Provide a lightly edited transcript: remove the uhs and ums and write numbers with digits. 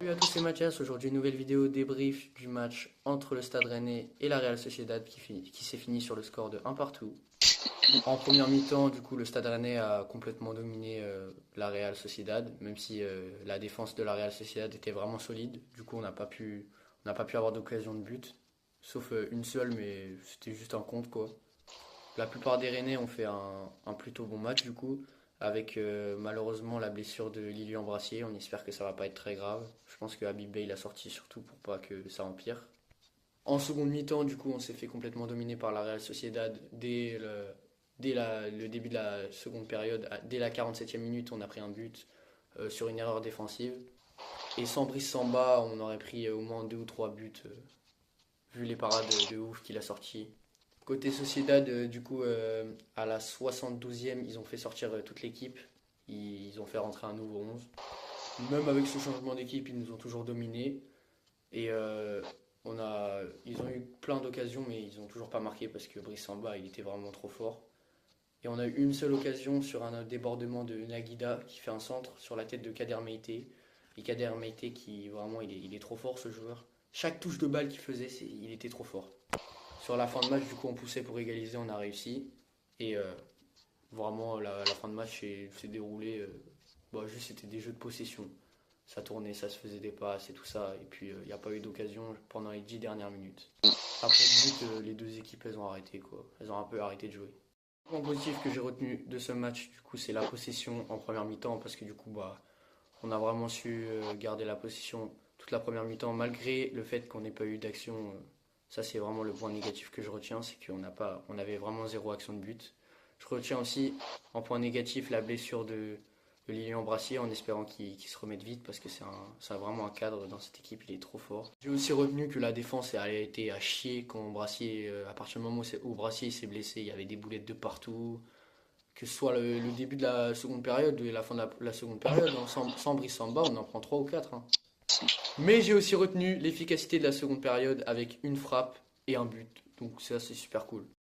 Salut à tous, c'est Mathias. Aujourd'hui, nouvelle vidéo débrief du match entre le Stade Rennais et la Real Sociedad qui s'est fini sur le score de 1 partout. En première mi-temps, du coup, le Stade Rennais a complètement dominé la Real Sociedad, même si la défense de la Real Sociedad était vraiment solide. Du coup, on n'a pas pu avoir d'occasion de but, sauf une seule, mais c'était juste un compte quoi. La plupart des Rennais ont fait un plutôt bon match du coup, avec malheureusement la blessure de Lilian Brassier. On espère que ça va pas être très grave. Je pense que Habib Bey l'a sorti surtout pour pas que ça empire. En seconde mi-temps, du coup, on s'est fait complètement dominer par la Real Sociedad le début de la seconde période. Dès la 47e minute, on a pris un but sur une erreur défensive. Et sans Brice Samba, on aurait pris au moins deux ou trois buts, vu les parades de ouf qu'il a sorti. Côté Sociedad, du coup, à la 72e, ils ont fait sortir toute l'équipe. Ils ont fait rentrer un nouveau 11. Même avec ce changement d'équipe, ils nous ont toujours dominés. Et ils ont eu plein d'occasions, mais ils n'ont toujours pas marqué parce que Brice Samba, il était vraiment trop fort. Et on a eu une seule occasion sur un débordement de Naguida qui fait un centre sur la tête de Kader Meïté. Et Kader Meïté, qui vraiment, il est trop fort ce joueur. Chaque touche de balle qu'il faisait, il était trop fort. Sur la fin de match, du coup, on poussait pour égaliser, on a réussi. Et vraiment, la fin de match s'est déroulée. Juste, c'était des jeux de possession. Ça tournait, ça se faisait des passes et tout ça. Et puis, il n'y a pas eu d'occasion pendant les 10 dernières minutes. Après le but, les deux équipes, elles ont arrêté, quoi. Elles ont un peu arrêté de jouer. Le point positif que j'ai retenu de ce match, du coup, c'est la possession en première mi-temps. Parce que, du coup, on a vraiment su garder la possession toute la première mi-temps, malgré le fait qu'on n'ait pas eu d'action. Ça, c'est vraiment le point négatif que je retiens, c'est on avait vraiment zéro action de but. Je retiens aussi en point négatif la blessure de Lilian Brassier, en espérant qu'il se remette vite, parce que c'est vraiment un cadre dans cette équipe, il est trop fort. J'ai aussi retenu que la défense a été à chier quand Brassier, à partir du moment où Brassier s'est blessé, il y avait des boulettes de partout. Que ce soit le début de la seconde période et la fin de la seconde période, hein, sans Brice Samba, on en prend 3 ou 4. Hein. Mais j'ai aussi retenu l'efficacité de la seconde période avec une frappe et un but. Donc ça, c'est super cool.